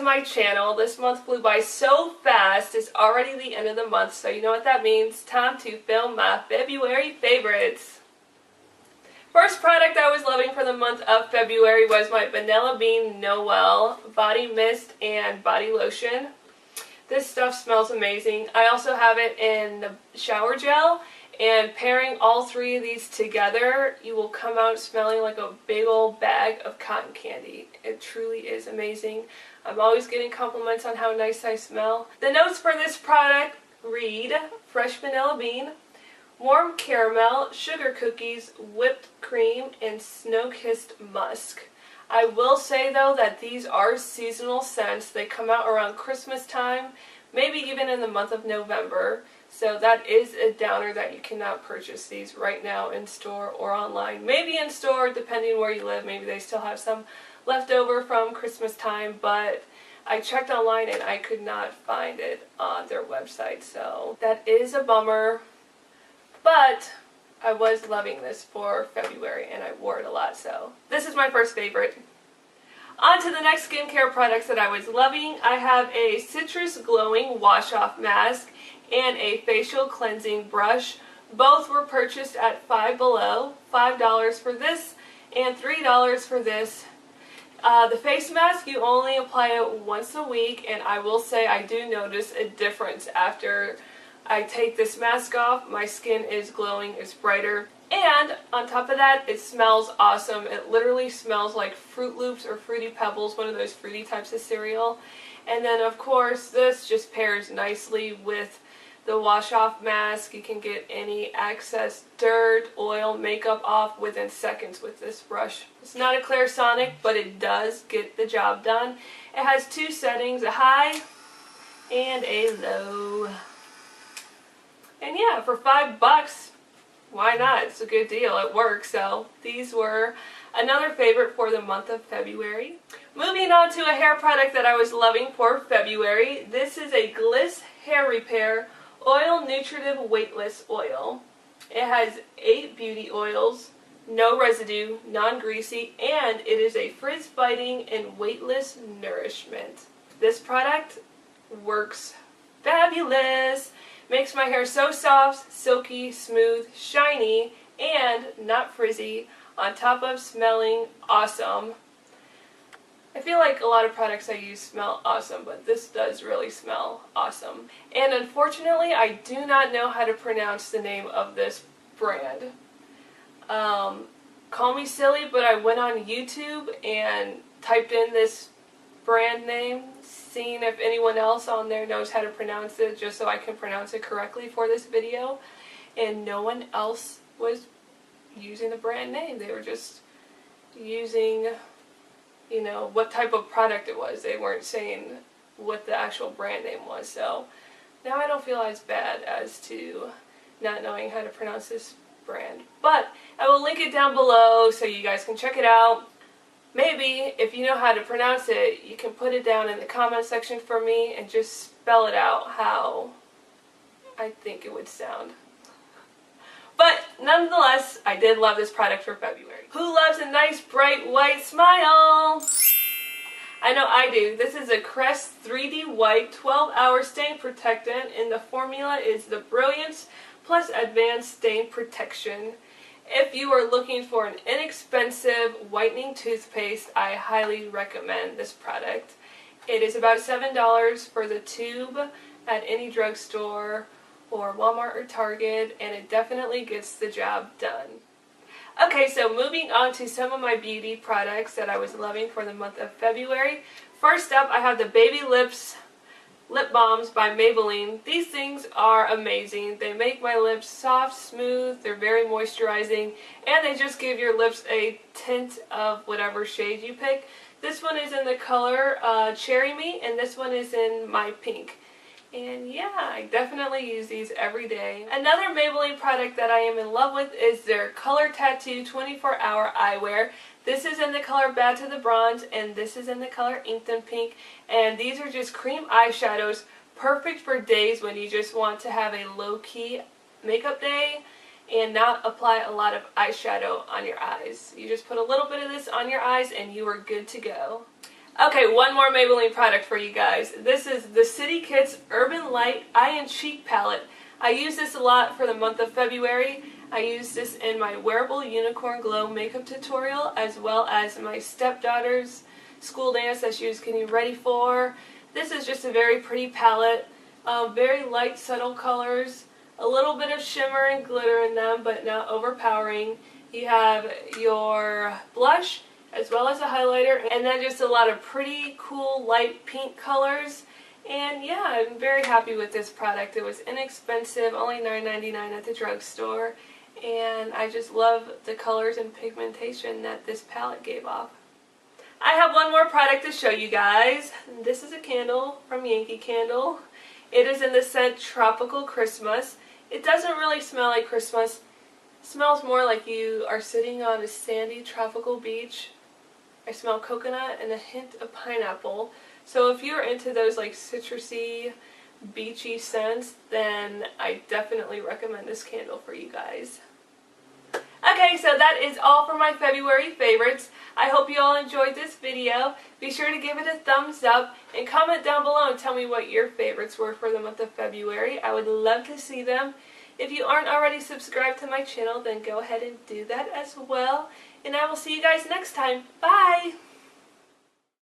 my channel. This month flew by so fast. It's already the end of the month, so you know what that means. Time to film my February favorites. First product I was loving for the month of February was my Vanilla Bean Noel Body Mist and Body Lotion. This stuff smells amazing. I also have it in the shower gel, and pairing all three of these together, you will come out smelling like a big old bag of cotton candy. It truly is amazing. I'm always getting compliments on how nice I smell. The notes for this product read fresh vanilla bean, warm caramel, sugar cookies, whipped cream, and snow-kissed musk. I will say though that these are seasonal scents. They come out around Christmas time, maybe even in the month of November. So that is a downer that you cannot purchase these right now in store or online. Maybe in store depending where you live. Maybe they still have some left over from Christmas time, but I checked online and I could not find it on their website. So that is a bummer, but I was loving this for February and I wore it a lot, so this is my first favorite. On to the next skincare products that I was loving. I have a citrus glowing wash off mask and a facial cleansing brush. Both were purchased at Five Below, $5 for this and $3 for this. The face mask, you only apply it once a week, and I will say I do notice a difference after I take this mask off. My skin is glowing, it's brighter, and on top of that, it smells awesome. It literally smells like Fruit Loops or Fruity Pebbles, one of those fruity types of cereal. And then of course this just pairs nicely with the wash off mask. You can get any excess dirt, oil, makeup off within seconds with this brush. It's not a Clairsonic, but it does get the job done. It has two settings, a high and a low. And yeah, for $5, why not? It's a good deal. It works. So these were another favorite for the month of February. Moving on to a hair product that I was loving for February. This is a Gliss Hair Repair Oil Nutritive Weightless Oil. It has 8 beauty oils, no residue, non-greasy, and it is a frizz-fighting and weightless nourishment. This product works fabulous. Makes my hair so soft, silky, smooth, shiny, and not frizzy, on top of smelling awesome. I feel like a lot of products I use smell awesome, but this does really smell awesome. And unfortunately, I do not know how to pronounce the name of this brand. Call me silly, but I went on YouTube and typed in this brand name, seeing if anyone else on there knows how to pronounce it, just so I can pronounce it correctly for this video. And no one else was using the brand name. They were just using, you know, what type of product it was. They weren't saying what the actual brand name was. So now I don't feel as bad as to not knowing how to pronounce this brand. But I will link it down below so you guys can check it out. Maybe, if you know how to pronounce it, you can put it down in the comment section for me and just spell it out how I think it would sound. But nonetheless, I did love this product for February. Who loves a nice bright white smile? I know I do. This is a Crest 3D White 12-hour stain protectant, and the formula is the Brilliance plus Advanced Stain Protection. If you are looking for an inexpensive whitening toothpaste, I highly recommend this product. It is about $7 for the tube at any drugstore or Walmart or Target, and it definitely gets the job done. Okay, so moving on to some of my beauty products that I was loving for the month of February. First up, I have the Baby Lips lip balms by Maybelline. These things are amazing. They make my lips soft, smooth, they're very moisturizing, and they just give your lips a tint of whatever shade you pick. This one is in the color Cherry Me, and this one is in my pink. And yeah, I definitely use these every day. Another Maybelline product that I am in love with is their Colortattoo 24-hour eyewear. This is in the color Bad to the Bronze, and this is in the color Inked and Pink. And these are just cream eyeshadows, perfect for days when you just want to have a low-key makeup day and not apply a lot of eyeshadow on your eyes. You just put a little bit of this on your eyes and you are good to go. Okay, one more Maybelline product for you guys. This is the City Kits Urban Light Eye and Cheek Palette. I use this a lot for the month of February. I use this in my Wearable Unicorn Glow makeup tutorial, as well as my stepdaughter's school dance that she was getting ready for. This is just a very pretty palette. Very light, subtle colors. A little bit of shimmer and glitter in them, but not overpowering. You have your blush, as well as a highlighter, and then just a lot of pretty cool light pink colors. And yeah, I'm very happy with this product. It was inexpensive, only $9.99 at the drugstore, and I just love the colors and pigmentation that this palette gave off. I have one more product to show you guys. This is a candle from Yankee Candle. It is in the scent Tropical Christmas. It doesn't really smell like Christmas. It smells more like you are sitting on a sandy tropical beach. I smell coconut and a hint of pineapple. So if you're into those like citrusy, beachy scents, then I definitely recommend this candle for you guys. Okay, so that is all for my February favorites. I hope you all enjoyed this video. Be sure to give it a thumbs up and comment down below and tell me what your favorites were for the month of February. I would love to see them. If you aren't already subscribed to my channel, then go ahead and do that as well. And I will see you guys next time. Bye!